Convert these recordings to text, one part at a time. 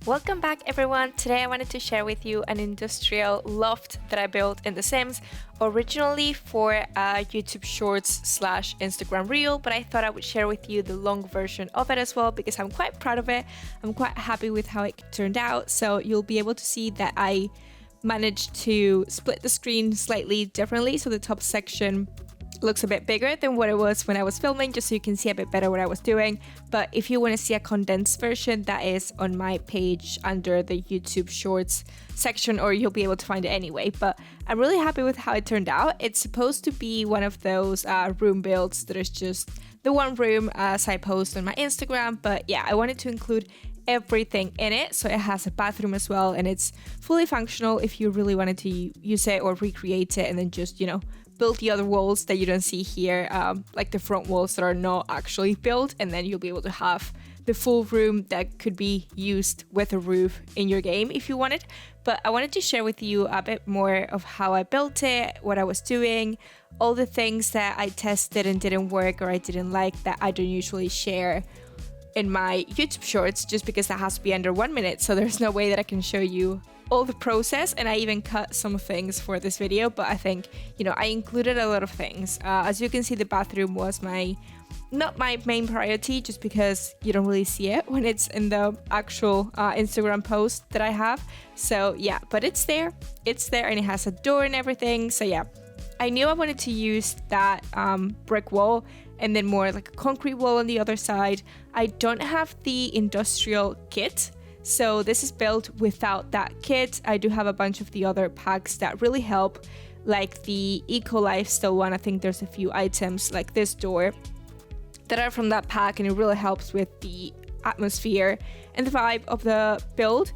Welcome back everyone. Today I wanted to share with you an industrial loft that I built in The Sims, originally for a YouTube Shorts slash Instagram Reel, but I thought I would share with you the long version of it as well because I'm quite proud of it. I'm quite happy with how it turned out, so you'll be able to see that I managed to split the screen slightly differently, so the top section looks a bit bigger than what it was when I was filming, just so you can see a bit better what I was doing. But if you want to see a condensed version, that is on my page under the YouTube Shorts section, or you'll be able to find it anyway. But I'm really happy with how it turned out. It's supposed to be one of those room builds that is just the one room as I post on my Instagram, but yeah, I wanted to include everything in it. So it has a bathroom as well, and it's fully functional if you really wanted to use it or recreate it and then just, build the other walls that you don't see here, like the front walls that are not actually built, and then you'll be able to have the full room that could be used with a roof in your game if you wanted. But I wanted to share with you a bit more of how I built it, what I was doing, all the things that I tested and didn't work or I didn't like that I don't usually share in my YouTube Shorts, just because that has to be under 1 minute, so there's no way that I can show you all the process. And I even cut some things for this video, but I think, I included a lot of things. As you can see, the bathroom was not my main priority, just because you don't really see it when it's in the actual Instagram post that I have. So yeah, but it's there, and it has a door and everything. So yeah, I knew I wanted to use that brick wall and then more like a concrete wall on the other side. I don't have the industrial kit, so this is built without that kit. I do have a bunch of the other packs that really help, like the Eco Lifestyle one. I think there's a few items like this door that are from that pack, and it really helps with the atmosphere and the vibe of the build.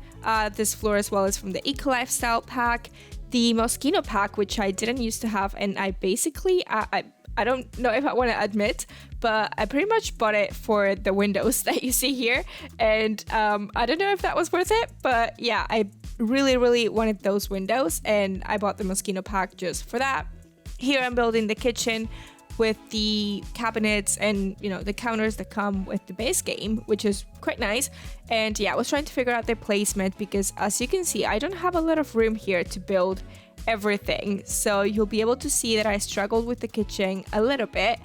This floor as well is from the Eco Lifestyle pack. The Moschino pack, which I didn't used to have, and I basically, I don't know if I want to admit, but I pretty much bought it for the windows that you see here, and I don't know if that was worth it, but yeah, I really, really wanted those windows, and I bought the Moschino pack just for that. Here I'm building the kitchen with the cabinets and the counters that come with the base game, which is quite nice. And yeah, I was trying to figure out their placement because, as you can see, I don't have a lot of room here to build everything, so you'll be able to see that I struggled with the kitchen a little bit.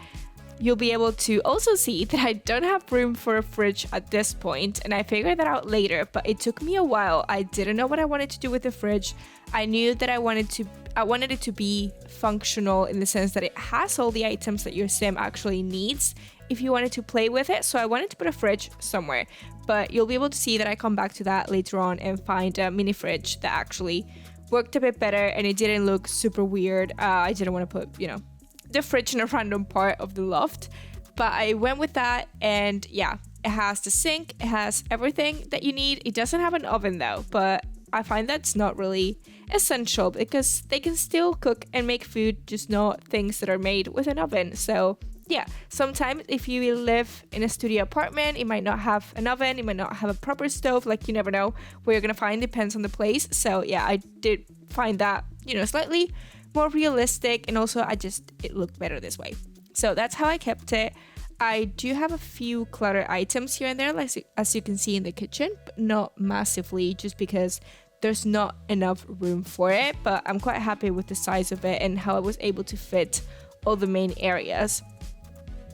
You'll be able to also see that I don't have room for a fridge at this point, and I figured that out later, but it took me a while. I didn't know what I wanted to do with the fridge. I knew that I wanted it to be functional in the sense that it has all the items that your sim actually needs if you wanted to play with it. So I wanted to put a fridge somewhere, but you'll be able to see that I come back to that later on and find a mini fridge that actually worked a bit better and it didn't look super weird. I didn't want to put, the fridge in a random part of the loft, but I went with that, and yeah, it has the sink, it has everything that you need. It doesn't have an oven though, but I find that's not really essential because they can still cook and make food, just not things that are made with an oven. So yeah, sometimes if you live in a studio apartment, it might not have an oven, it might not have a proper stove, like you never know where you're gonna find, depends on the place. So yeah, I did find that, slightly more realistic, and also it looked better this way. So that's how I kept it. I do have a few clutter items here and there, like as you can see in the kitchen, but not massively, just because there's not enough room for it. But I'm quite happy with the size of it and how I was able to fit all the main areas.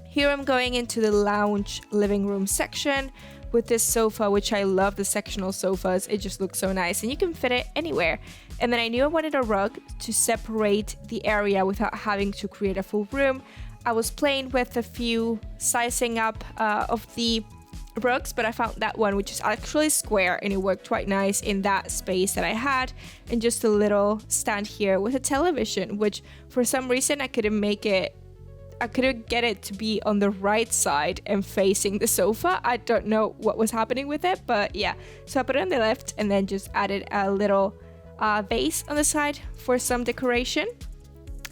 Here I'm going into the lounge living room section with this sofa, which I love the sectional sofas. It just looks so nice and you can fit it anywhere. And then I knew I wanted a rug to separate the area without having to create a full room. I was playing with a few sizing up of the rugs, but I found that one which is actually square and it worked quite nice in that space that I had. And just a little stand here with a television, which for some reason I couldn't get it to be on the right side and facing the sofa. I don't know what was happening with it, but yeah. So I put it on the left and then just added a little vase on the side for some decoration.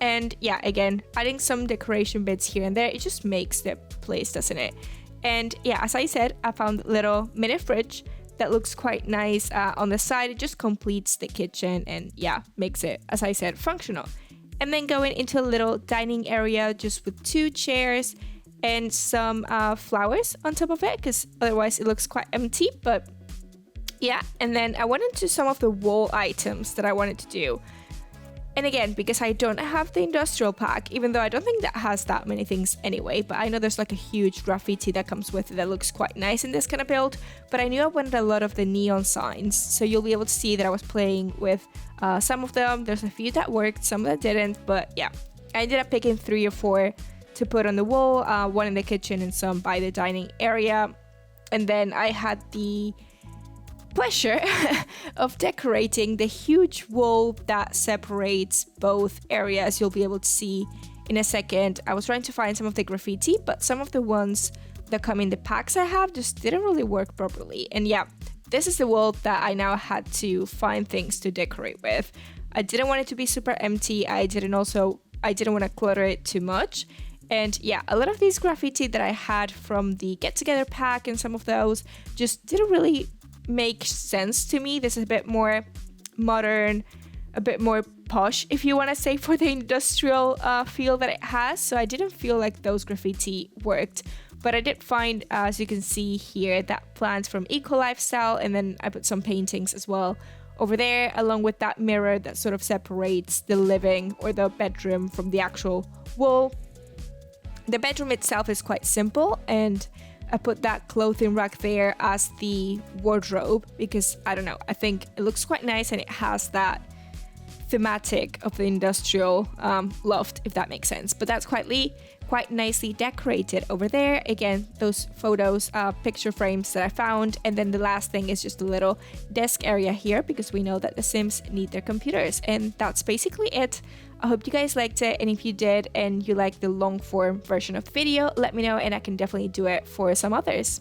And yeah, again, adding some decoration bits here and there, it just makes the place, doesn't it? And yeah, as I said, I found a little mini fridge that looks quite nice on the side. It just completes the kitchen and yeah, makes it, as I said, functional. And then going into a little dining area just with 2 chairs and some flowers on top of it, because otherwise it looks quite empty. But Yeah, and then I went into some of the wall items that I wanted to do. And again, because I don't have the industrial pack, even though I don't think that has that many things anyway, but I know there's like a huge graffiti that comes with it that looks quite nice in this kind of build. But I knew I wanted a lot of the neon signs, so you'll be able to see that I was playing with some of them. There's a few that worked, some that didn't, but yeah. I ended up picking 3 or 4 to put on the wall, 1 in the kitchen and some by the dining area. And then I had the pleasure of decorating the huge wall that separates both areas. You'll be able to see in a second. I was trying to find some of the graffiti, but some of the ones that come in the packs I have just didn't really work properly. And yeah, this is the wall that I now had to find things to decorate with. I didn't want it to be super empty. I didn't want to clutter it too much. And yeah, a lot of these graffiti that I had from the Get Together pack and some of those just didn't really make sense to me. This is a bit more modern, a bit more posh, if you want to say, for the industrial feel that it has. So I didn't feel like those graffiti worked. But I did find, as you can see here, that plant from Eco Lifestyle, and then I put some paintings as well over there, along with that mirror that sort of separates the living or the bedroom from the actual wall. The bedroom itself is quite simple, and I put that clothing rack there as the wardrobe because, I don't know, I think it looks quite nice and it has that thematic of the industrial loft, if that makes sense. But that's quite nicely decorated over there. Again, those photos, picture frames that I found. And then the last thing is just a little desk area here because we know that the Sims need their computers. And that's basically it. I hope you guys liked it, and if you did and you like the long form version of the video, let me know and I can definitely do it for some others.